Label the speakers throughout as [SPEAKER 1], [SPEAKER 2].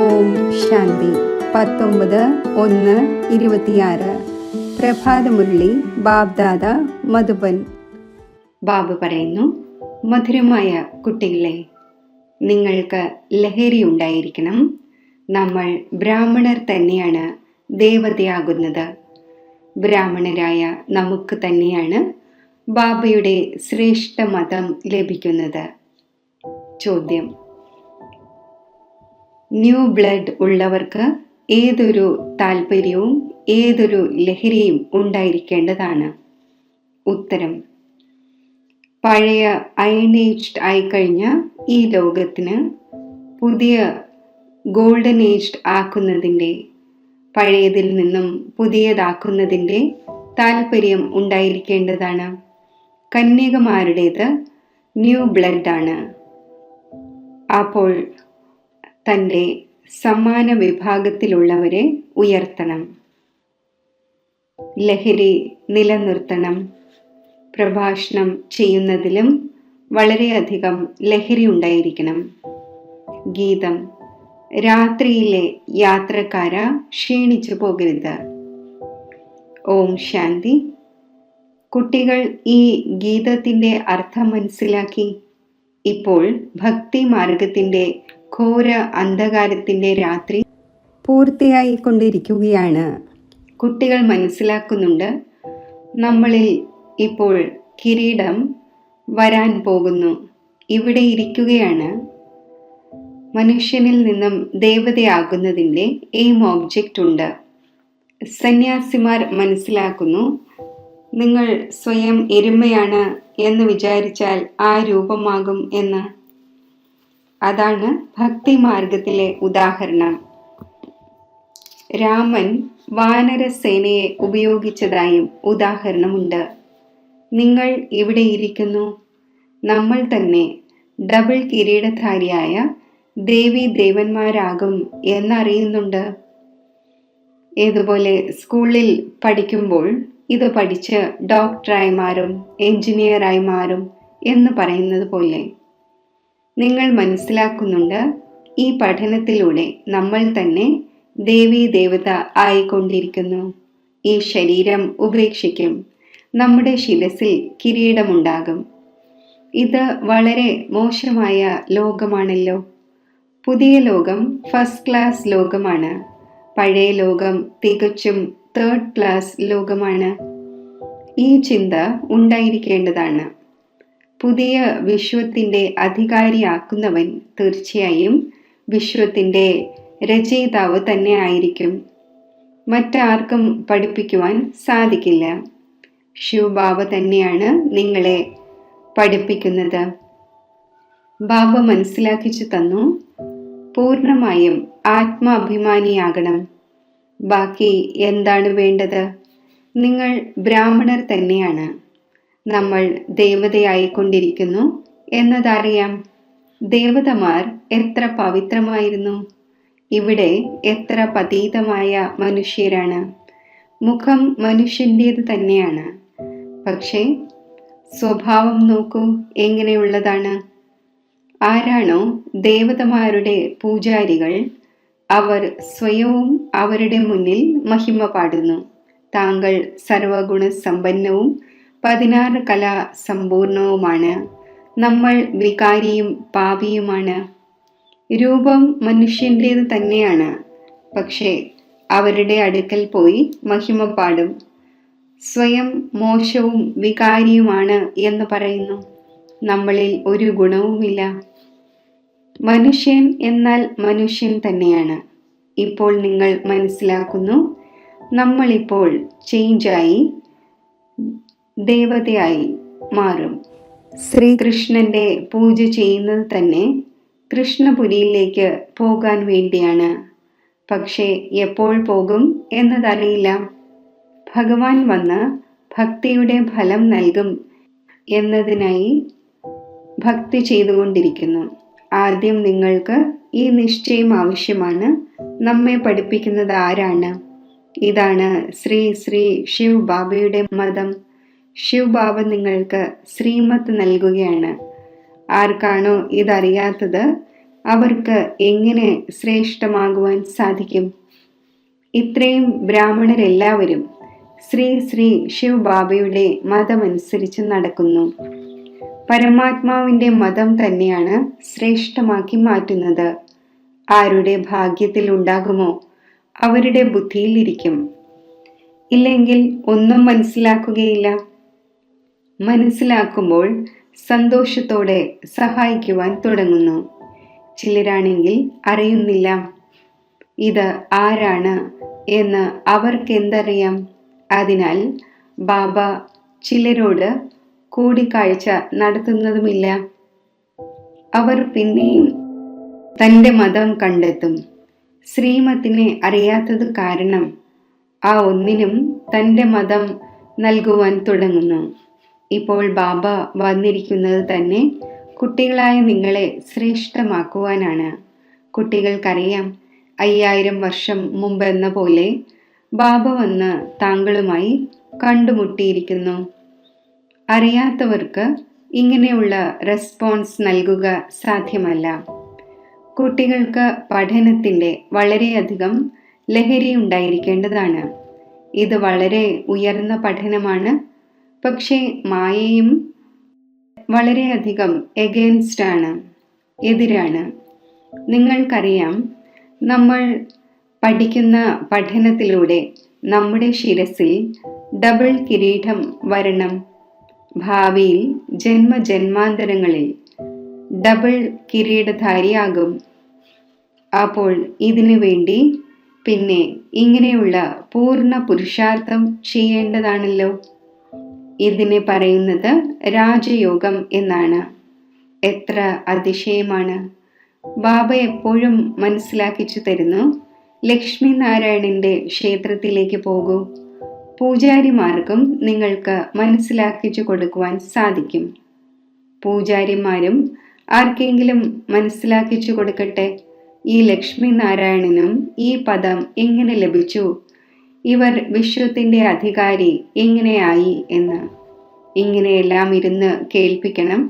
[SPEAKER 1] ഓം ശാന്തി. 19/1/26 പ്രഭാതമുരളി ബാബ്ദാദ മധുബൻ. ബാബു പറയുന്നു, മധുരമായ കുട്ടികളെ, നിങ്ങൾക്ക് ലഹരി ഉണ്ടായിരിക്കണം. നമ്മൾ ബ്രാഹ്മണർ തന്നെയാണ് ദേവതയാകുന്നത്. ബ്രാഹ്മണരായ നമുക്ക് തന്നെയാണ് ബാബയുടെ ശ്രേഷ്ഠ മതം ലഭിക്കുന്നത്. ചോദ്യം: ന്യൂ ബ്ലഡ് ഉള്ളവർക്ക് ഏതൊരു താല്പര്യവും ഏതൊരു ലഹരിയും ഉണ്ടായിരിക്കേണ്ടതാണ്? ഉത്തരം: പഴയ അയണേജ്ഡ് ആയിക്കഴിഞ്ഞ ഈ ലോകത്തിന് പുതിയ ഗോൾഡൻ ഏജ്ഡ് ആക്കുന്നതിൻ്റെ, പഴയതിൽ നിന്നും പുതിയതാക്കുന്നതിൻ്റെ താല്പര്യം ഉണ്ടായിരിക്കേണ്ടതാണ്. കന്യകമാരുടേത് ന്യൂ ബ്ലഡാണ്. അപ്പോൾ തൻ്റെ സമാന വിഭാഗത്തിലുള്ളവരെ ഉയർത്തണം, ലഹരി നിലനിർത്തണം. പ്രഭാഷണം ചെയ്യുന്നതിലും വളരെയധികം ലഹരി ഉണ്ടായിരിക്കണം. ഗീതം: രാത്രിയിലെ യാത്രക്കാര ക്ഷീണിച്ചു പോകരുത്. ഓം ശാന്തി. കുട്ടികൾ ഈ ഗീതത്തിൻ്റെ അർത്ഥം മനസ്സിലാക്കി. ഇപ്പോൾ ഭക്തി മാർഗത്തിൻ്റെ ഘോര അന്ധകാരത്തിൻ്റെ രാത്രി പൂർത്തിയായി കൊണ്ടിരിക്കുകയാണ്. കുട്ടികൾ മനസ്സിലാക്കുന്നുണ്ട്, നമ്മളിൽ ഇപ്പോൾ കിരീടം വരാൻ പോകുന്നു. ഇവിടെ ഇരിക്കുകയാണ്. മനുഷ്യനിൽ നിന്നും ദേവതയാകുന്നതിൻ്റെ എയിം ഓബ്ജക്റ്റ് ഉണ്ട്. സന്യാസിമാർ മനസ്സിലാക്കുന്നു, നിങ്ങൾ സ്വയം എരുമയാണ് എന്ന് വിചാരിച്ചാൽ ആ രൂപമാകും എന്ന്. അതാണ് ഭക്തി മാർഗത്തിലെ ഉദാഹരണം. രാമൻ വാനരസേനയെ ഉപയോഗിച്ചതായും ഉദാഹരണമുണ്ട്. നിങ്ങൾ ഇവിടെ ഇരിക്കുന്നു. നമ്മൾ തന്നെ ഡബിൾ കിരീടധാരിയായ ദേവി ദേവന്മാരാകും എന്നറിയുന്നുണ്ട്. ഇതുപോലെ സ്കൂളിൽ പഠിക്കുമ്പോൾ ഇത് പഠിച്ച് ഡോക്ടറായി മാറും, എഞ്ചിനീയറായി മാറും എന്ന് പറയുന്നത് പോലെ നിങ്ങൾ മനസ്സിലാക്കുന്നുണ്ട്, ഈ പഠനത്തിലൂടെ നമ്മൾ തന്നെ ദേവി ദേവത ആയിക്കൊണ്ടിരിക്കുന്നു. ഈ ശരീരം ഉപേക്ഷിക്കും, നമ്മുടെ ശിരസിൽ കിരീടമുണ്ടാകും. ഇത് വളരെ മോശമായ ലോകമാണല്ലോ. പുതിയ ലോകം ഫസ്റ്റ് ക്ലാസ് ലോകമാണ്. പഴയ ലോകം തികച്ചും തേർഡ് ക്ലാസ് ലോകമാണ്. ഈ ചിന്ത ഉണ്ടായിരിക്കേണ്ടതാണ്. പുതിയ വിശ്വത്തിൻ്റെ അധികാരിയാക്കുന്നവൻ തീർച്ചയായും വിശ്വത്തിൻ്റെ രചയിതാവ് തന്നെ ആയിരിക്കും. മറ്റാർക്കും പഠിപ്പിക്കുവാൻ സാധിക്കില്ല. ശിവബാബ തന്നെയാണ് നിങ്ങളെ പഠിപ്പിക്കുന്നത്. ബാബ മനസ്സിലാക്കിച്ചു തന്നു, പൂർണ്ണമായും ആത്മാഭിമാനിയാകണം. ബാക്കി എന്താണ് വേണ്ടത്? നിങ്ങൾ ബ്രാഹ്മണർ തന്നെയാണ്. നമ്മൾ ദേവതയായിക്കൊണ്ടിരിക്കുന്നു എന്നതറിയാം. ദേവതമാർ എത്ര പവിത്രമായിരുന്നു. ഇവിടെ എത്ര പതീതമായ മനുഷ്യരാണ്. മുഖം മനുഷ്യൻ്റേത് തന്നെയാണ്, പക്ഷേ സ്വഭാവം നോക്കൂ എങ്ങനെയുള്ളതാണ്. ആരാണോ ദേവതമാരുടെ പൂജാരികൾ, അവർ സ്വയവും അവരുടെ മുന്നിൽ മഹിമ പാടുന്നു. താങ്കൾ സർവഗുണ സമ്പന്നവും 16 കലാ സമ്പൂർണവുമാണ്. നമ്മൾ വികാരിയും പാപിയുമാണ്. രൂപം മനുഷ്യൻ്റേത് തന്നെയാണ്, പക്ഷേ അവരുടെ അടുക്കൽ പോയി മഹിമ പാടും. സ്വയം മോശവും വികാരിയുമാണ് എന്ന് പറയുന്നു. നമ്മളിൽ ഒരു ഗുണവുമില്ല. മനുഷ്യൻ എന്നാൽ മനുഷ്യൻ തന്നെയാണ്. ഇപ്പോൾ നിങ്ങൾ മനസ്സിലാക്കുന്നു, നമ്മളിപ്പോൾ ചേഞ്ചായി ദേവതയായി മാറും. ശ്രീകൃഷ്ണന്റെ പൂജ ചെയ്യുന്നത് തന്നെ കൃഷ്ണപുരിയിലേക്ക് പോകാൻ വേണ്ടിയാണ്. പക്ഷേ എപ്പോൾ പോകും എന്നതറിയില്ല. ഭഗവാൻ വന്ന് ഭക്തിയുടെ ഫലം നൽകും എന്നതിനായി ഭക്തി ചെയ്തുകൊണ്ടിരിക്കുന്നു. ആദ്യം നിങ്ങൾക്ക് ഈ നിശ്ചയം ആവശ്യമാണ്. നമ്മെ പഠിപ്പിക്കുന്നത് ആരാണ്? ഇതാണ് ശ്രീ ശ്രീ ശിവ് ബാബയുടെ മതം. ശിവബാബ നിങ്ങൾക്ക് ശ്രീമത്ത് നൽകുകയാണ്. ആർക്കാണോ ഇതറിയാത്തത് അവർക്ക് എങ്ങനെ ശ്രേഷ്ഠമാകുവാൻ സാധിക്കും? ഇത്രയും ബ്രാഹ്മണരെല്ലാവരും ശ്രീ ശ്രീ ശിവബാബയുടെ മതമനുസരിച്ച് നടക്കുന്നു. പരമാത്മാവിൻ്റെ മതം തന്നെയാണ് ശ്രേഷ്ഠമാക്കി മാറ്റുന്നത്. ആരുടെ ഭാഗ്യത്തിൽ ഉണ്ടാകുമോ അവരുടെ ബുദ്ധിയിലിരിക്കും. ഇല്ലെങ്കിൽ ഒന്നും മനസ്സിലാക്കുകയില്ല. മനസ്സിലാക്കുമ്പോൾ സന്തോഷത്തോടെ സഹായിക്കുവാൻ തുടങ്ങുന്നു. ചിലരാണെങ്കിൽ അറിയുന്നില്ല ഇത് ആരാണ് എന്ന് അവർക്കെന്തറിയാം. അതിനാൽ ബാബ ചിലരോട് കൂടിക്കാഴ്ച നടത്തുന്നതുമില്ല. അവർ പിന്നെയും തൻ്റെ മതം കണ്ടെത്തും. ശ്രീമത്തിനെ അറിയാത്തത് കാരണം ആ ഒന്നിനും തൻ്റെ മതം നൽകുവാൻ തുടങ്ങുന്നു. ഇപ്പോൾ ബാബ വന്നിരിക്കുന്നത് തന്നെ കുട്ടികളായ നിങ്ങളെ ശ്രേഷ്ഠമാക്കുവാനാണ്. കുട്ടികൾക്കറിയാം 5000 വർഷം മുമ്പെന്ന പോലെ ബാബ വന്ന് താങ്കളുമായി കണ്ടുമുട്ടിയിരിക്കുന്നു. അറിയാത്തവർക്ക് ഇങ്ങനെയുള്ള റെസ്പോൺസ് നൽകുക സാധ്യമല്ല. കുട്ടികൾക്ക് പഠനത്തിൻ്റെ വളരെയധികം ലഹരി ഉണ്ടായിരിക്കേണ്ടതാണ്. ഇത് വളരെ ഉയർന്ന പഠനമാണ്. പക്ഷേ മായയും വളരെയധികം എഗെയിൻസ്റ്റ് ആണ്, എതിരാണ്. നിങ്ങൾക്കറിയാം, നമ്മൾ പഠിക്കുന്ന പഠനത്തിലൂടെ നമ്മുടെ ശിരസിൽ ഡബിൾ കിരീടം വരണം. ഭാവിയിൽ ജന്മജന്മാന്തരങ്ങളിൽ ഡബിൾ കിരീടധാരിയാകും. അപ്പോൾ ഇതിനു വേണ്ടി പിന്നെ ഇങ്ങനെയുള്ള പൂർണ്ണ പുരുഷാർത്ഥം ചെയ്യേണ്ടതാണല്ലോ. ഇതിനെ പറയുന്നത് രാജയോഗം എന്നാണ്. എത്ര അതിശയമാണ്! ബാബ എപ്പോഴും മനസ്സിലാക്കിച്ചു തരുന്നു, ലക്ഷ്മി നാരായണന്റെ ക്ഷേത്രത്തിലേക്ക് പോകൂ. പൂജാരിമാർക്കും നിങ്ങൾക്ക് മനസ്സിലാക്കിച്ചു കൊടുക്കുവാൻ സാധിക്കും. പൂജാരിമാരും ആർക്കെങ്കിലും മനസ്സിലാക്കിച്ചു കൊടുക്കട്ടെ, ഈ ലക്ഷ്മി നാരായണനും ഈ പദം എങ്ങനെ ലഭിച്ചു, ഇവർ വിശ്വത്തിൻ്റെ അധികാരി എങ്ങനെയായി എന്ന്. ഇങ്ങനെയെല്ലാം ഇരുന്ന് കേൾപ്പിക്കണം.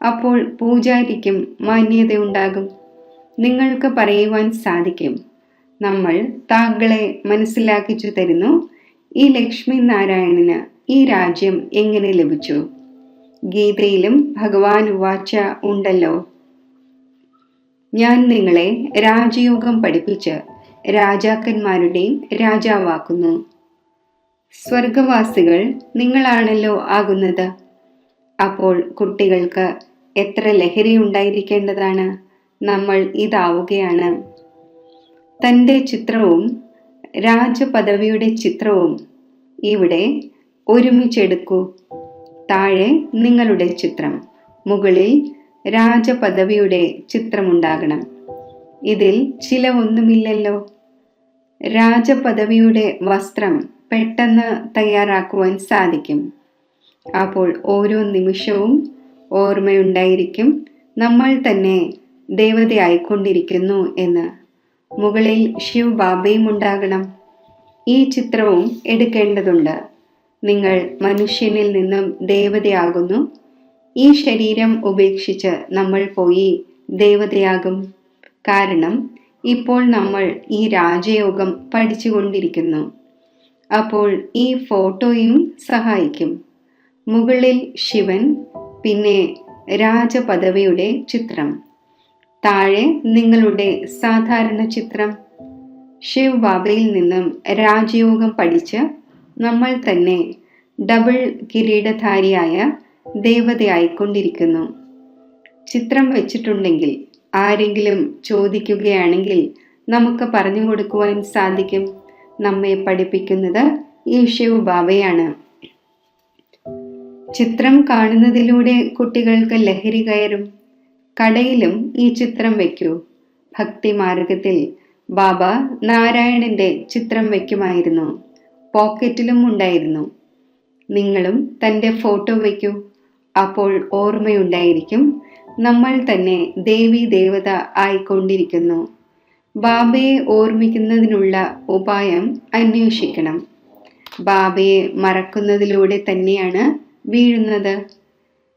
[SPEAKER 1] അപ്പോൾ പൂജാരിക്കും മാന്യതയുണ്ടാകും. നിങ്ങൾക്ക് പറയുവാൻ സാധിക്കും, നമ്മൾ താങ്കളെ മനസ്സിലാക്കിച്ചു തരുന്നു, ഈ ലക്ഷ്മി നാരായണന് ഈ രാജ്യം എങ്ങനെ ലഭിച്ചു. ഗീതയിലും ഭഗവാൻ ഉവാച ഉണ്ടല്ലോ, ഞാൻ നിങ്ങളെ രാജയോഗം പഠിപ്പിച്ച് രാജാക്കന്മാരുടെയും രാജാവാക്കുന്നു. സ്വർഗവാസികൾ നിങ്ങളാണല്ലോ ആകുന്നത്. അപ്പോൾ കുട്ടികൾക്ക് എത്ര ലഹരി ഉണ്ടായിരിക്കേണ്ടതാണ്. നമ്മൾ ഇതാവുകയാണ്. തൻ്റെ ചിത്രവും രാജപദവിയുടെ ചിത്രവും ഇവിടെ ഒരുമിച്ചെടുക്കൂ. താഴെ നിങ്ങളുടെ ചിത്രം, മുകളിൽ രാജപദവിയുടെ ചിത്രമുണ്ടാകണം. ഇതിൽ ചിലവൊന്നുമില്ലല്ലോ. രാജപദവിയുടെ വസ്ത്രം പെട്ടെന്ന് തയ്യാറാക്കുവാൻ സാധിക്കും. അപ്പോൾ ഓരോ നിമിഷവും ഓർമ്മയുണ്ടായിരിക്കും നമ്മൾ തന്നെ ദേവതയായിക്കൊണ്ടിരിക്കുന്നു എന്ന്. മുകളിൽ ശിവ് ബാബയും ഉണ്ടാകണം. ഈ ചിത്രവും എടുക്കേണ്ടതുണ്ട്. നിങ്ങൾ മനുഷ്യനിൽ നിന്നും ദേവതയാകുന്നു. ഈ ശരീരം ഉപേക്ഷിച്ച് നമ്മൾ പോയി ദേവതയാകും. കാരണം ഇപ്പോൾ നമ്മൾ ഈ രാജയോഗം പഠിച്ചുകൊണ്ടിരിക്കുന്നു. അപ്പോൾ ഈ ഫോട്ടോയും സഹായിക്കും. മുകളിൽ ശിവൻ, പിന്നെ രാജപദവിയുടെ ചിത്രം, താഴെ നിങ്ങളുടെ സാധാരണ ചിത്രം. ശിവ് ബാബയിൽ നിന്നും രാജയോഗം പഠിച്ച് നമ്മൾ തന്നെ ഡബിൾ കിരീടധാരിയായ ദേവതയായിക്കൊണ്ടിരിക്കുന്നു. ചിത്രം വെച്ചിട്ടുണ്ടെങ്കിൽ ആരെങ്കിലും ചോദിക്കുകയാണെങ്കിൽ നമുക്ക് പറഞ്ഞു കൊടുക്കുവാൻ സാധിക്കും. നമ്മെ പഠിപ്പിക്കുന്നത് ഈ ശിവ് ബാബയാണ്. ചിത്രം കാണുന്നതിലൂടെ കുട്ടികൾക്ക് ലഹരി കയറും. കടയിലും ഈ ചിത്രം വയ്ക്കൂ. ഭക്തി മാർഗത്തിൽ ബാബ നാരായണന്റെ ചിത്രം വയ്ക്കുമായിരുന്നു. പോക്കറ്റിലും ഉണ്ടായിരുന്നു. നിങ്ങളും തൻ്റെ ഫോട്ടോ വയ്ക്കൂ. അപ്പോൾ ഓർമ്മയുണ്ടായിരിക്കും നമ്മൾ തന്നെ ദേവി ദേവത ആയിക്കൊണ്ടിരിക്കുന്നു. ബാബയെ ഓർമ്മിക്കുന്നതിനുള്ള ഉപായം അന്വേഷിക്കണം. ബാബയെ മറക്കുന്നതിലൂടെ തന്നെയാണ് വീഴുന്നത്?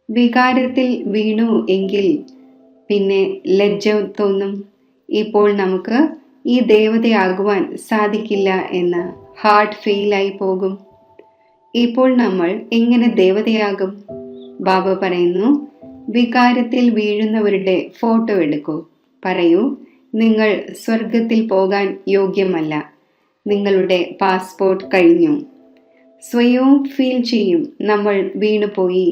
[SPEAKER 1] വികാരത്തിൽ വീണു എങ്കിൽ പിന്നെ ലജ്ജ തോന്നും. ഇപ്പോൾ നമുക്ക് ഈ ദേവതയാകുവാൻ സാധിക്കില്ല എന്ന് ഹാർട്ട് ഫെയിലായി പോകും. ഇപ്പോൾ നമ്മൾ എങ്ങനെ ദേവതയാകും? ബാബ പറയുന്നു, വികാരത്തിൽ വീഴുന്നവരുടെ ഫോട്ടോ എടുക്കൂ. പറയൂ, നിങ്ങൾ സ്വർഗത്തിൽ പോകാൻ യോഗ്യമല്ല, നിങ്ങളുടെ പാസ്പോർട്ട് കഴിഞ്ഞു. സ്വയവും ഫീൽ ചെയ്യും, നമ്മൾ വീണുപോയി.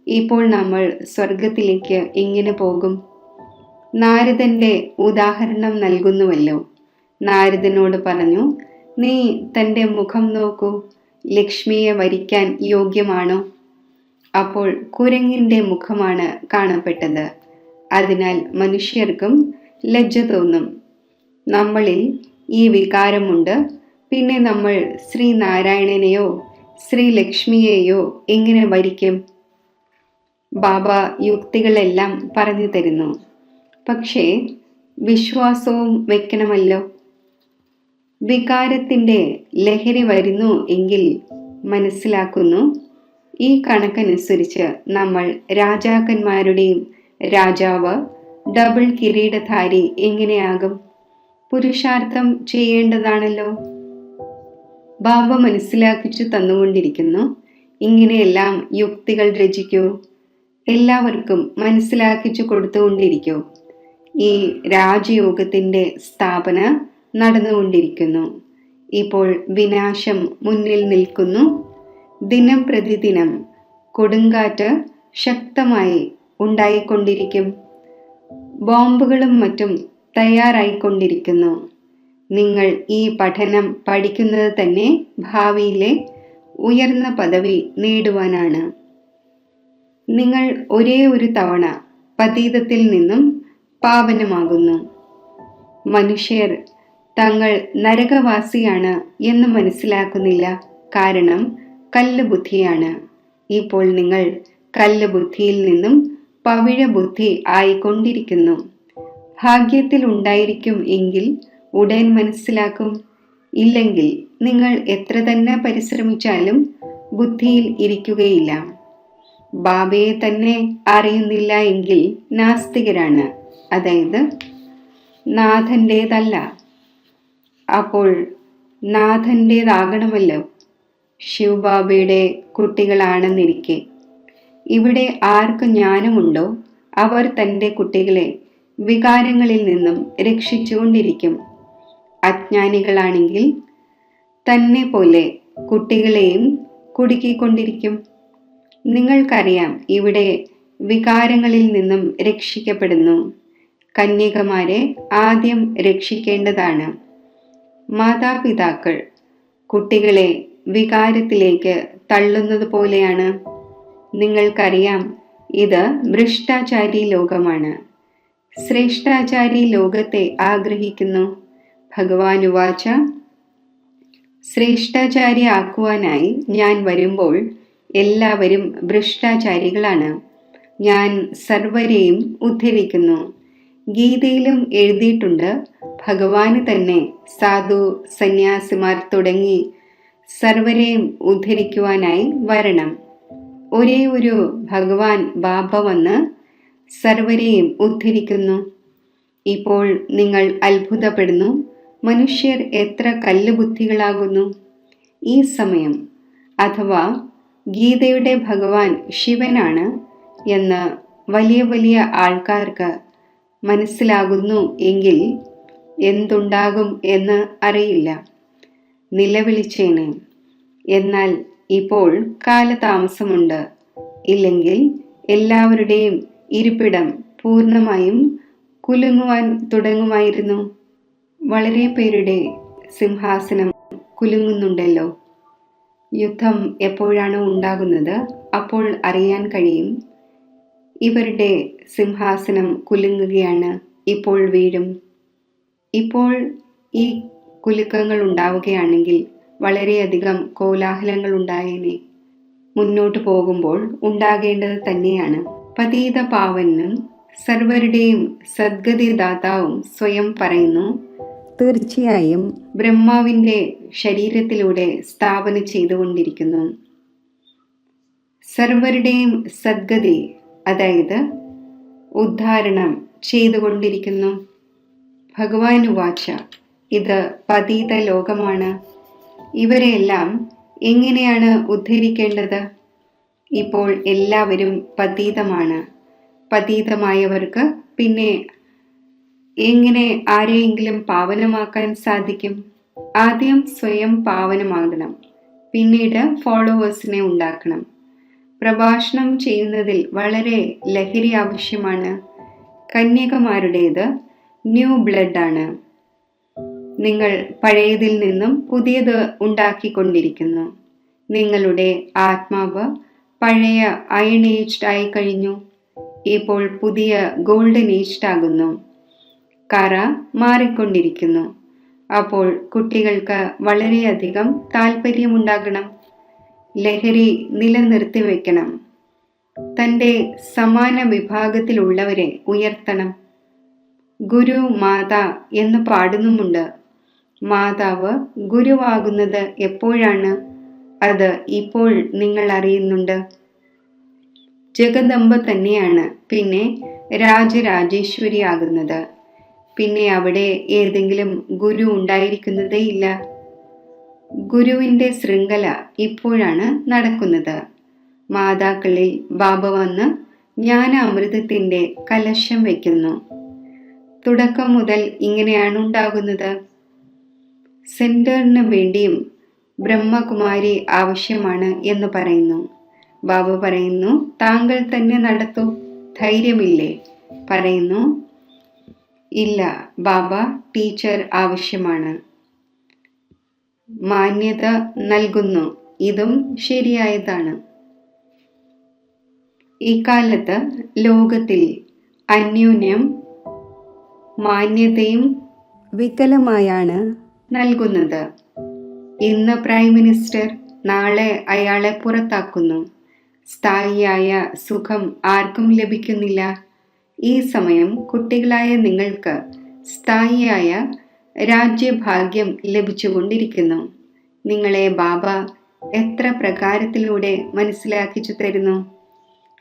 [SPEAKER 1] ഇപ്പോൾ നമ്മൾ സ്വർഗത്തിലേക്ക് എങ്ങനെ പോകും? നാരദന്റെ ഉദാഹരണം നൽകുന്നുവല്ലോ. നാരദനോട് പറഞ്ഞു, നീ തൻ്റെ മുഖം നോക്കൂ, ലക്ഷ്മിയെ വരിക്കാൻ യോഗ്യമാണോ? അപ്പോൾ കുരങ്ങിൻ്റെ മുഖമാണ് കാണപ്പെട്ടത്. അതിനാൽ മനുഷ്യർക്കും ലജ്ജ തോന്നും. നമ്മളിൽ ഈ വികാരമുണ്ട്, പിന്നെ നമ്മൾ ശ്രീനാരായണനെയോ ശ്രീലക്ഷ്മിയെയോ എങ്ങനെ വരിക്കും? ബാബ യുക്തികളെല്ലാം പറഞ്ഞു തരുന്നു, പക്ഷേ വിശ്വാസവും വെക്കണമല്ലോ. വികാരത്തിൻ്റെ ലഹരി വരുന്നു എങ്കിൽ മനസ്സിലാക്കുന്നു, ഈ കണക്കനുസരിച്ച് നമ്മൾ രാജാക്കന്മാരുടെയും രാജാവ്, ഡബിൾ കിരീടധാരി എങ്ങനെയാകും? പുരുഷാർത്ഥം ചെയ്യേണ്ടതാണല്ലോ. ബാബ മനസ്സിലാക്കിച്ചു തന്നുകൊണ്ടിരിക്കുന്നു, ഇങ്ങനെയെല്ലാം യുക്തികൾ രചിക്കൂ, എല്ലാവർക്കും മനസ്സിലാക്കിച്ചു കൊടുത്തുകൊണ്ടിരിക്കൂ. ഈ രാജയോഗത്തിൻ്റെ സ്ഥാപന നടന്നുകൊണ്ടിരിക്കുന്നു. ഇപ്പോൾ വിനാശം മുന്നിൽ നിൽക്കുന്നു. ദിനം പ്രതിദിനം കൊടുങ്കാറ്റ് ശക്തമായി ഉണ്ടായിക്കൊണ്ടിരിക്കും. ബോംബുകളും മറ്റും തയ്യാറായിക്കൊണ്ടിരിക്കുന്നു. നിങ്ങൾ ഈ പഠനം പഠിക്കുന്നത് തന്നെ ഭാവിയിലെ ഉയർന്ന പദവി നേടുവാനാണ്. നിങ്ങൾ ഒരേ ഒരു തവണ പതീതത്തിൽ നിന്നും പാവനമാകുന്നു. മനുഷ്യർ തങ്ങൾ നരകവാസിയാണ് എന്ന് മനസ്സിലാക്കുന്നില്ല. കാരണം കല്ല് ബുദ്ധിയാണ്. ഇപ്പോൾ നിങ്ങൾ കല്ല് ബുദ്ധിയിൽ നിന്നും പവിഴ ബുദ്ധി ആയിക്കൊണ്ടിരിക്കുന്നു. ഭാഗ്യത്തിൽ ഉണ്ടായിരിക്കും എങ്കിൽ ഉടൻ മനസ്സിലാക്കും. ഇല്ലെങ്കിൽ നിങ്ങൾ എത്ര തന്നെ പരിശ്രമിച്ചാലും ബുദ്ധിയിൽ ഇരിക്കുകയില്ല. ബാബയെ തന്നെ അറിയുന്നില്ല എങ്കിൽ നാസ്തികരാണ്, അതായത് നാഥൻ്റേതല്ല. അപ്പോൾ നാഥൻ്റേതാകണമല്ലോ. ശിവബാബയുടെ കുട്ടികളാണെന്നിരിക്കെ ഇവിടെ ആർക്ക് ജ്ഞാനമുണ്ടോ അവർ തൻ്റെ കുട്ടികളെ വികാരങ്ങളിൽ നിന്നും രക്ഷിച്ചുകൊണ്ടിരിക്കും. അജ്ഞാനികളാണെങ്കിൽ തന്നെ പോലെ കുട്ടികളെയും കുടുക്കിക്കൊണ്ടിരിക്കും. നിങ്ങൾക്കറിയാം, ഇവിടെ വികാരങ്ങളിൽ നിന്നും രക്ഷിക്കപ്പെടുന്നു. കന്യകമാരെ ആദ്യം രക്ഷിക്കേണ്ടതാണ്. മാതാപിതാക്കൾ കുട്ടികളെ വികാരത്തിലേക്ക് തള്ളുന്നത് പോലെയാണ്. നിങ്ങൾക്കറിയാം, ഇത് ഭ്രഷ്ടാചാരി ലോകമാണ്. ശ്രേഷ്ഠാചാരി ലോകത്തെ ആഗ്രഹിക്കുന്നു. ഭഗവാൻ ഉവാച, ശ്രേഷ്ഠാചാരി ആക്കുവാനായി ഞാൻ വരുമ്പോൾ എല്ലാവരും ഭ്രഷ്ടാചാരികളാണ്. ഞാൻ സർവരെയും ഉദ്ധരിക്കുന്നു. ഗീതയിലും എഴുതിയിട്ടുണ്ട്, ഭഗവാന് തന്നെ സാധു സന്യാസിമാർ തുടങ്ങി സർവരെയും ഉദ്ധരിക്കുവാനായി വരണം. ഒരേ ഒരു ഭഗവാൻ ബാബ വന്ന് സർവരെയും ഉദ്ധരിക്കുന്നു. ഇപ്പോൾ നിങ്ങൾ അത്ഭുതപ്പെടുന്നു, മനുഷ്യർ എത്ര കല്ലുബുദ്ധികളാകുന്നു. ഈ സമയം അഥവാ ഗീതയുടെ ഭഗവാൻ ശിവനാണ് എന്ന് വലിയ വലിയ ആൾക്കാർക്ക് മനസ്സിലാകുന്നു എങ്കിൽ എന്തുണ്ടാകും എന്ന് അറിയില്ല. നിലവിളിച്ചേനെ. എന്നാൽ ഇപ്പോൾ കാലതാമസമുണ്ട്. ഇല്ലെങ്കിൽ എല്ലാവരുടെയും ഇരിപ്പിടം പൂർണ്ണമായും കുലുങ്ങുവാൻ തുടങ്ങുമായിരുന്നു. വളരെ പേരുടെ സിംഹാസനം കുലുങ്ങുന്നുണ്ടല്ലോ. യുദ്ധം എപ്പോഴാണ് ഉണ്ടാകുന്നത് അപ്പോൾ അറിയാൻ കഴിയും. ഇവരുടെ സിംഹാസനം കുലുങ്ങുകയാണ്, ഇപ്പോൾ വീഴും. ഇപ്പോൾ ഈ കുലുക്കങ്ങൾ ഉണ്ടാവുകയാണെങ്കിൽ വളരെയധികം കോലാഹലങ്ങൾ ഉണ്ടായേനെ. മുന്നോട്ട് പോകുമ്പോൾ ഉണ്ടാകേണ്ടത് തന്നെയാണ്. പതീത പാവനും സർവരുടെയും സദ്ഗതിദാതാവും സ്വയം പറയുന്നു, തീർച്ചയായും ബ്രഹ്മാവിൻ്റെ ശരീരത്തിലൂടെ സ്ഥാപന ചെയ്തുകൊണ്ടിരിക്കുന്നു. സർവരുടെയും സദ്ഗതി, അതായത് ഉദ്ധാരണം ചെയ്തുകൊണ്ടിരിക്കുന്നു. ഭഗവാൻ ഉവാച, ഇത് പതീത ലോകമാണ്. ഇവരെയെല്ലാം എങ്ങനെയാണ് ഉദ്ധരിക്കേണ്ടത്? ഇപ്പോൾ എല്ലാവരും പതീതമാണ്. പതീതമായവർക്ക് പിന്നെ എങ്ങനെ ആരെയെങ്കിലും പാവനമാക്കാൻ സാധിക്കും? ആദ്യം സ്വയം പാവനമാകണം, പിന്നീട് ഫോളോവേഴ്സിനെ ഉണ്ടാക്കണം. പ്രഭാഷണം ചെയ്യുന്നതിൽ വളരെ ലഹരി ആവശ്യമാണ്. കന്യകമാരുടേത് ന്യൂ ബ്ലഡ് ആണ്. നിങ്ങൾ പഴയതിൽ നിന്നും പുതിയത് ഉണ്ടാക്കിക്കൊണ്ടിരിക്കുന്നു. നിങ്ങളുടെ ആത്മാവ് പഴയ അയൺ ഏജ്ഡ് ആയി കഴിഞ്ഞു. ഇപ്പോൾ പുതിയ ഗോൾഡൻ ഏജ്ഡ് ആകുന്നു. കറ മാറിക്കൊണ്ടിരിക്കുന്നു. അപ്പോൾ കുട്ടികൾക്ക് വളരെയധികം താല്പര്യമുണ്ടാകണം. ലഹരി നിലനിർത്തി വെക്കണം. തൻ്റെ സമാന വിഭാഗത്തിലുള്ളവരെ ഉയർത്തണം. ഗുരു മാതാ എന്ന് പാടുന്നുമുണ്ട്. മാതാവ് ഗുരുവാകുന്നത് എപ്പോഴാണ്? അത് ഇപ്പോൾ നിങ്ങൾ അറിയുന്നുണ്ട്. ജഗദംബ തന്നെയാണ് പിന്നെ രാജരാജേശ്വരി ആകുന്നത്. പിന്നെ അവിടെ ഏതെങ്കിലും ഗുരു ഉണ്ടായിരിക്കുന്നതേ ഇല്ല. ഗുരുവിൻ്റെ ശൃംഖല ഇപ്പോഴാണ് നടക്കുന്നത്. മാതാക്കളിൽ ബാബ വന്ന് ജ്ഞാനാമൃതത്തിൻ്റെ കലശം വയ്ക്കുന്നു. തുടക്കം മുതൽ ഇങ്ങനെയാണ് ഉണ്ടാകുന്നത്. സെന്ററിന് വേണ്ടിയും ബ്രഹ്മകുമാരി ആവശ്യമാണ് എന്ന് പറയുന്നു. ബാബ പറയുന്നു, താങ്കൾ തന്നെ നടത്തൂ, ധൈര്യമില്ലേ? പറയുന്നു, ഇല്ല ബാബ, ടീച്ചർ ആവശ്യമാണ്. മാന്യത നൽകുന്നു. ഇതും ശരിയായതാണ്. ഇക്കാലത്ത് ലോകത്തിൽ അന്യോന്യം മാന്യതയും വികലമായാണ് നൽകുന്നത്. ഇന്ന് പ്രൈം മിനിസ്റ്റർ, നാളെ അയാളെ പുറത്താക്കുന്നു. സ്ഥായിയായ സുഖം ആർക്കും ലഭിക്കുന്നില്ല. ഈ സമയം കുട്ടികളായ നിങ്ങൾക്ക് സ്ഥായിയായ രാജ്യഭാഗ്യം ലഭിച്ചുകൊണ്ടിരിക്കുന്നു. നിങ്ങളെ ബാബ എത്ര പ്രകാരത്തിലൂടെ മനസ്സിലാക്കിച്ചു തരുന്നു.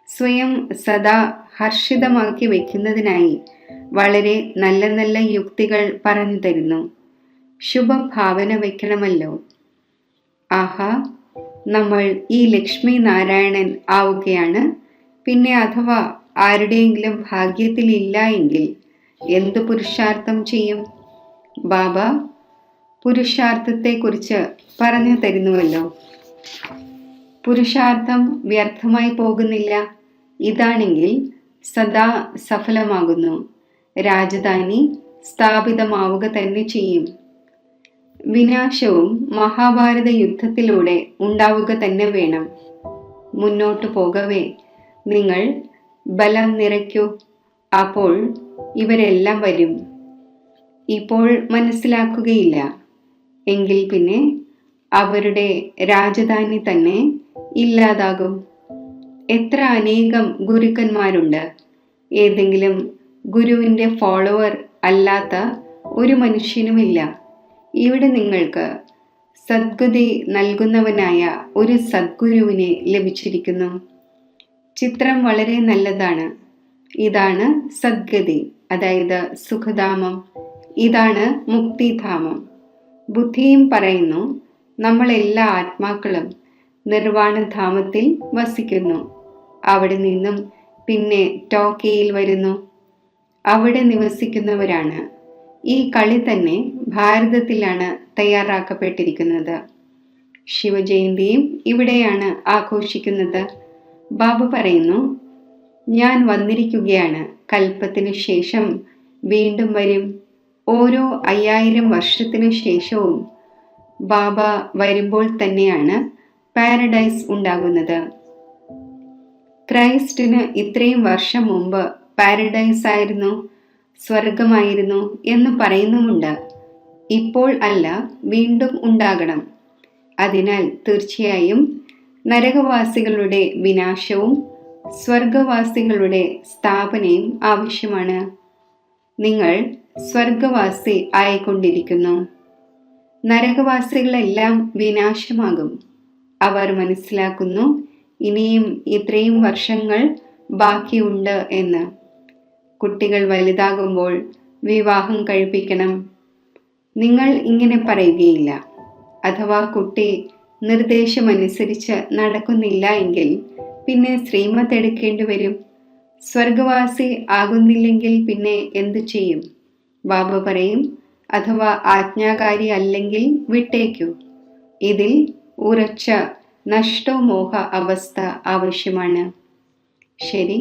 [SPEAKER 1] സ്വയം സദാ ഹർഷിതമാക്കി വയ്ക്കുന്നതിനായി വളരെ നല്ല നല്ല യുക്തികൾ പറഞ്ഞു തരുന്നു. ശുഭഭാവന വയ്ക്കണമല്ലോ. ആഹാ, നമ്മൾ ഈ ലക്ഷ്മി നാരായണൻ ആവുകയാണ്. പിന്നെ അഥവാ ആരുടെയെങ്കിലും ഭാഗ്യത്തിലില്ല എങ്കിൽ എന്ത് പുരുഷാർത്ഥം ചെയ്യും? ബാബ പുരുഷാർത്ഥത്തെക്കുറിച്ച് പറഞ്ഞു തരുന്നുവല്ലോ. പുരുഷാർത്ഥം വ്യർത്ഥമായി പോകുന്നില്ല. ഇതാണെങ്കിൽ സദാ സഫലമാകുന്നു. രാജധാനി സ്ഥാപിതമാവുക തന്നെ ചെയ്യും. വിനാശവും മഹാഭാരത യുദ്ധത്തിലൂടെ ഉണ്ടാവുക തന്നെ വേണം. മുന്നോട്ടു പോകവേ നിങ്ങൾ ബലം നിറയ്ക്കൂ. അപ്പോൾ ഇവരെല്ലാം വരും. ഇപ്പോൾ മനസ്സിലാക്കുകയില്ല എങ്കിൽ പിന്നെ അവരുടെ രാജധാനി തന്നെ ഇല്ലാതാകും. എത്ര അനേകം ഗുരുക്കന്മാരുണ്ട്. ഏതെങ്കിലും ഗുരുവിൻ്റെ ഫോളോവർ അല്ലാത്ത ഒരു മനുഷ്യനുമില്ല. ഇവിടെ നിങ്ങൾക്ക് സദ്ഗതി നൽകുന്നവനായ ഒരു സദ്ഗുരുവിനെ ലഭിച്ചിരിക്കുന്നു. ചിത്രം വളരെ നല്ലതാണ്. ഇതാണ് സദ്ഗതി, അതായത് സുഖധാമം. ഇതാണ് മുക്തിധാമം. ബുദ്ധിയും പറയുന്നു, നമ്മളെല്ലാ ആത്മാക്കളും നിർവാണധാമത്തിൽ വസിക്കുന്നു. അവിടെ നിന്നും പിന്നെ ടോക്കയിൽ വരുന്നു. അവിടെ നിവസിക്കുന്നവരാണ്. ഈ കളി തന്നെ ഭാരതത്തിലാണ് തയ്യാറാക്കപ്പെട്ടിരിക്കുന്നത്. ശിവജയന്തിയും ഇവിടെയാണ് ആഘോഷിക്കുന്നത്. ബാബ പറയുന്നു, ഞാൻ വന്നിരിക്കുകയാണ്. കൽപ്പത്തിനു ശേഷം വീണ്ടും വരും. ഓരോ 5000 വർഷത്തിനു ശേഷവും ബാബ വരുമ്പോൾ തന്നെയാണ് പാരഡൈസ് ഉണ്ടാകുന്നത്. ക്രൈസ്റ്റിന് ഇത്രയും വർഷം മുമ്പ് പാരഡൈസ് ആയിരുന്നു, സ്വർഗമായിരുന്നു എന്ന് പറയുന്നുമുണ്ട്. ഇപ്പോൾ അല്ല, വീണ്ടും ഉണ്ടാകണം. അതിനാൽ തീർച്ചയായും നരകവാസികളുടെ വിനാശവും സ്വർഗവാസികളുടെ സ്ഥാപനയും ആവശ്യമാണ്. നിങ്ങൾ സ്വർഗവാസി ആയിക്കൊണ്ടിരിക്കുന്നു. നരകവാസികളെല്ലാം വിനാശമാകും. അവർ മനസ്സിലാക്കുന്നു, ഇനിയും ഇത്രയും വർഷങ്ങൾ ബാക്കിയുണ്ട് എന്ന്. കുട്ടികൾ വലുതാകുമ്പോൾ വിവാഹം കഴിപ്പിക്കണം. നിങ്ങൾ ഇങ്ങനെ പറയുകയില്ല. അഥവാ കുട്ടി നിർദ്ദേശമനുസരിച്ച് നടക്കുന്നില്ല എങ്കിൽ പിന്നെ ശ്രീമത്ത് എടുക്കേണ്ടി വരും. സ്വർഗവാസി ആകുന്നില്ലെങ്കിൽ പിന്നെ എന്തു ചെയ്യും? ബാബ പറയും, അഥവാ ആജ്ഞാകാരി അല്ലെങ്കിൽ വിട്ടേക്കൂ. ഇതിൽ ഉറച്ച നഷ്ടോമോഹ അവസ്ഥ ആവശ്യമാണ്. ശരി,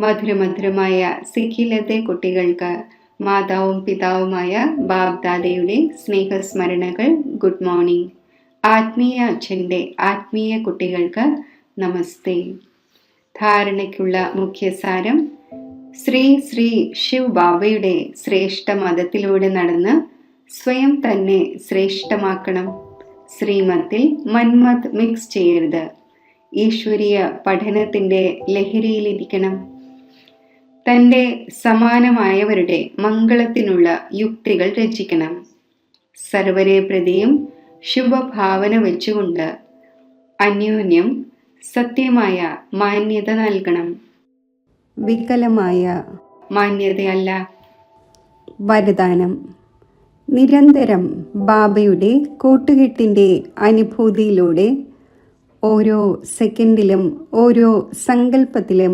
[SPEAKER 1] മധുരമധുരമായ സിഖിലത്തെ കുട്ടികൾക്ക് മാതാവും പിതാവുമായ ബാബ്ദാദയുടെ സ്നേഹസ്മരണകൾ. Good morning. ആത്മീയ അച്ഛൻ്റെ ആത്മീയ കുട്ടികൾക്ക് നമസ്തേ. ധാരണയ്ക്കുള്ള മുഖ്യസാരം: ശ്രീ ശ്രീ ശിവ് ബാബയുടെ ശ്രേഷ്ഠ മതത്തിലൂടെ നടന്ന് സ്വയം തന്നെ ശ്രേഷ്ഠമാക്കണം. ശ്രീമത്തിൽ മന്മത് മിക്സ് ചെയ്യരുത്. ഈശ്വരീയ പഠനത്തിൻ്റെ ലഹരിയിലിരിക്കണം. തൻ്റെ സമാനമായവരുടെ മംഗളത്തിനുള്ള യുക്തികൾ രചിക്കണം. സർവരെ പ്രതിയും ശുഭഭാവന വെച്ചുകൊണ്ട് അന്യോന്യം സത്യമായ മാന്യത നൽകണം. വികലമായ മാന്യതയല്ല. വരദാനം: നിരന്തരം ബാബയുടെ കൂട്ടുകെട്ടിൻ്റെ അനുഭൂതിയിലൂടെ ഓരോ സെക്കൻഡിലും ഓരോ സങ്കല്പത്തിലും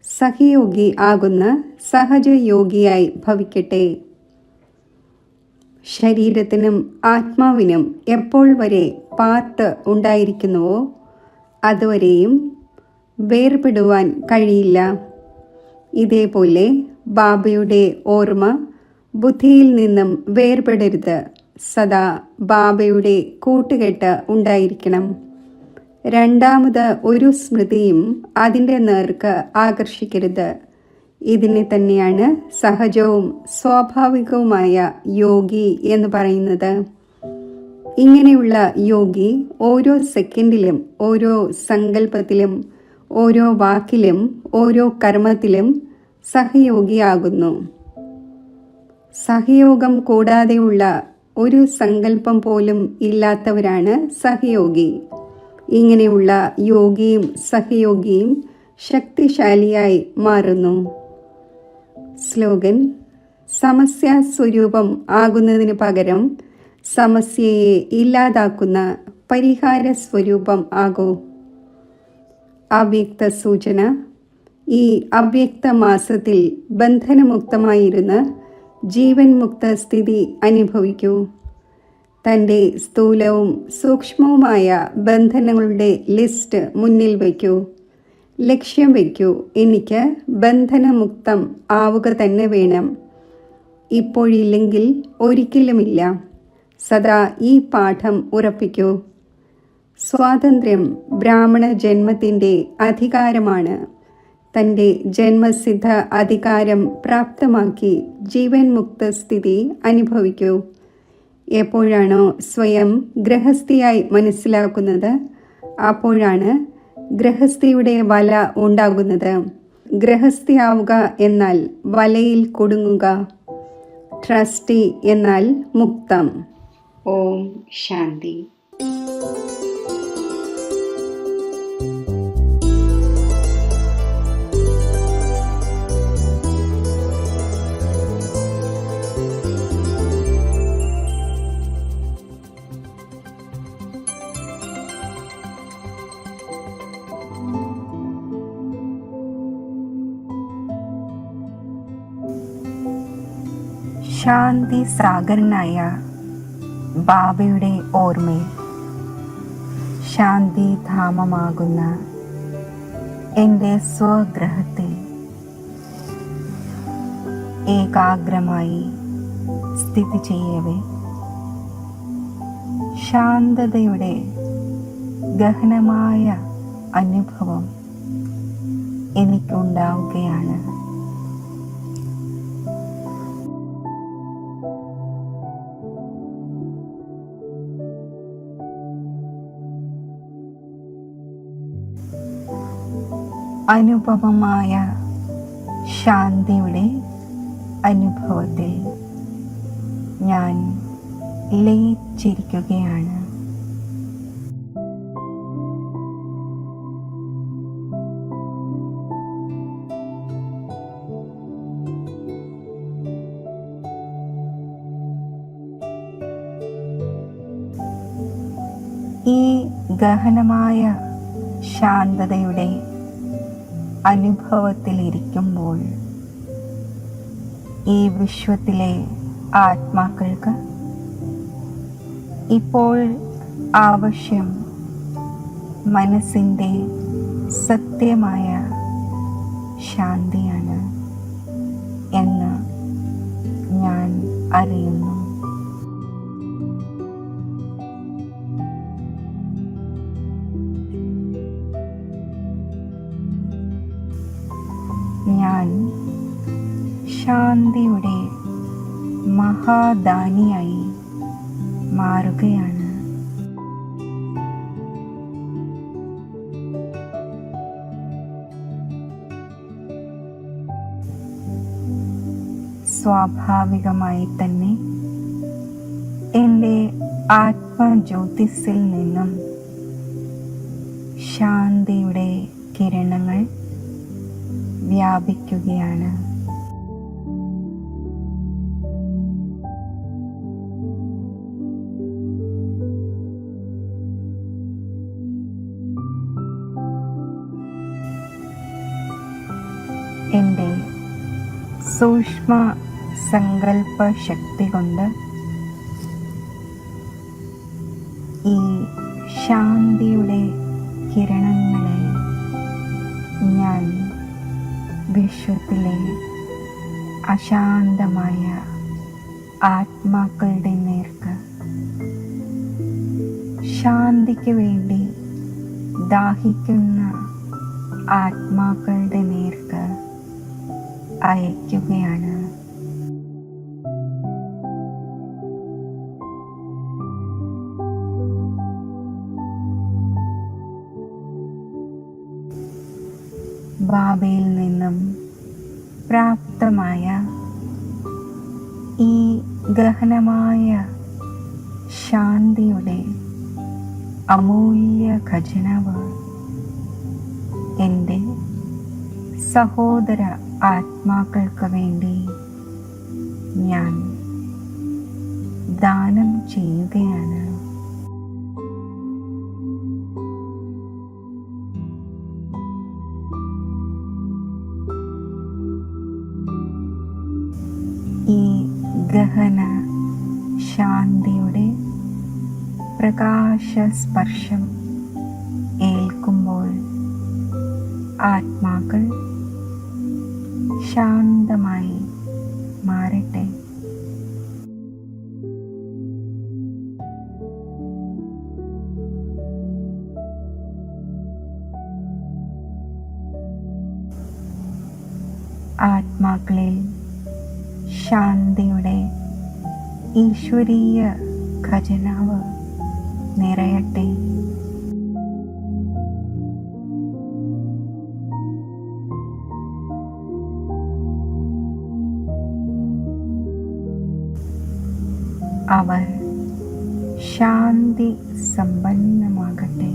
[SPEAKER 1] സഹയോഗി ആകുന്ന സഹജയോഗിയായി ഭവിക്കട്ടെ. ശരീരത്തിനും ആത്മാവിനും എപ്പോൾ വരെ പാർട്ട് ഉണ്ടായിരിക്കുന്നുവോ അതുവരെയും വേർപെടുവാൻ കഴിയില്ല. ഇതേപോലെ ബാബയുടെ ഓർമ്മ ബുദ്ധിയിൽ നിന്നും വേർപെടരുത്. സദാ ബാബയുടെ കൂട്ടുകെട്ട് ഉണ്ടായിരിക്കണം. രണ്ടാമത് ഒരു സ്മൃതിയും അതിൻ്റെ നേർക്ക് ആകർഷിക്കരുത്. ഇതിനെ തന്നെയാണ് സഹജവും സ്വാഭാവികവുമായ യോഗി എന്ന് പറയുന്നത്. ഇങ്ങനെയുള്ള യോഗി ഓരോ സെക്കൻഡിലും ഓരോ സങ്കല്പത്തിലും ഓരോ വാക്കിലും ഓരോ കർമ്മത്തിലും സഹയോഗിയാകുന്നു. സഹയോഗം കൂടാതെയുള്ള ഒരു സങ്കല്പം പോലും ഇല്ലാത്തവരാണ് സഹയോഗി. ഇങ്ങനെയുള്ള യോഗിയും സഹയോഗിയും ശക്തിശാലിയായി മാറുന്നു. സ്ലോഗൻ: സമസ്യ സ്വരൂപം ആകുന്നതിന് പകരം സമസ്യയെ ഇല്ലാതാക്കുന്ന പരിഹാര സ്വരൂപം ആകൂ. അവ്യക്ത സൂചന: ഈ അവ്യക്ത മാസത്തിൽ ബന്ധനമുക്തമായിരുന്ന് ജീവൻ മുക്ത സ്ഥിതി അനുഭവിക്കൂ. തൻ്റെ സ്ഥൂലവും സൂക്ഷ്മവുമായ ബന്ധനങ്ങളുടെ ലിസ്റ്റ് മുന്നിൽ വയ്ക്കൂ. ലക്ഷ്യം വയ്ക്കൂ, എനിക്ക് ബന്ധനമുക്തം ആവുക തന്നെ വേണം. ഇപ്പോഴില്ലെങ്കിൽ ഒരിക്കലുമില്ല. സദാ ഈ പാഠം ഉറപ്പിക്കൂ. സ്വാതന്ത്ര്യം ബ്രാഹ്മണ ജന്മത്തിൻ്റെ അധികാരമാണ്. തൻ്റെ ജന്മസിദ്ധ അധികാരം പ്രാപ്തമാക്കി ജീവൻ മുക്ത സ്ഥിതി അനുഭവിക്കൂ. എപ്പോഴാണോ സ്വയം ഗൃഹസ്ഥിയായി മനസ്സിലാക്കുന്നത് അപ്പോഴാണ് ഗൃഹസ്ഥിയുടെ വല ഉണ്ടാകുന്നത്. ഗൃഹസ്ഥിയാവുക എന്നാൽ വലയിൽ കുടുങ്ങുക. ട്രസ്റ്റി എന്നാൽ മുക്തം. ഓം ശാന്തി. ശാന്തി സാഗരനായ ബാബയുടെ ഓർമ്മയിൽ ശാന്തിധാമമാകുന്ന എൻ്റെ സ്വഗ്രഹത്തിൽ ഏകാഗ്രമായി സ്ഥിതി ചെയ്യവേ ശാന്തതയുടെ ഗഹനമായ അനുഭവം എനിക്കുണ്ടാവുകയാണ്. അനുപമമായ ശാന്തിയുടെ അനുഭവത്തിൽ ഞാൻ ലയിച്ചിരിക്കുകയാണ്. ഗഹനമായ ശാന്തതയുടെ അനുഭവത്തിലിരിക്കുമ്പോൾ ഈ വിശ്വത്തിലെ ആത്മാക്കൾക്ക് ഇപ്പോൾ ആവശ്യം മനസ്സിൻ്റെ സത്യമായ ശാന്തിയാണ് എന്ന് ഞാൻ അറിയുന്നു. ഞാൻ ശാന്തിയുടെ മഹാദാനിയായി മാറുകയാണ്. സ്വാഭാവികമായി തന്നെ എൻ്റെ ആത്മജ്യോതിസിൽ നിന്നും ശാന്തിയുടെ കിരണങ്ങൾ വ്യാപിക്കുകയാണ്. എൻ്റെ സൂക്ഷ്മ സങ്കല്പ ശക്തി കൊണ്ട് ഈ ശാന്തിയുടെ കിരണങ്ങളെ ഞാൻ വിശ്വത്തിലെ അശാന്തമായ ആത്മാക്കളുടെ നേർക്ക്, ശാന്തിക്ക് വേണ്ടി ദാഹിക്കുന്ന ആത്മാക്കളുടെ നേർക്ക് അയക്കുകയാണ്. ബാബയിൽ നിന്നും പ്രാപ്തമായ ഈ ഗഹനമായ ശാന്തിയുടെ അമൂല്യ ഖജനാവ് എൻ്റെ സഹോദര ആത്മാക്കൾക്ക് വേണ്ടി ഞാൻ ദാനം ചെയ്യുകയാണ്. ഈ ഗഹന ശാന്തിയുടെ പ്രകാശസ്പർശം ഏൽക്കുമ്പോൾ ആത്മാക്കൾ ശാന്തമായി മാറട്ടെ. ആത്മാക്കളിൽ ശാന്തിയുടെ ഈശ്വരീയ ഖജനാവ് നിറയട്ടെ. അവർ ശാന്തി സമ്പന്നമാകട്ടെ.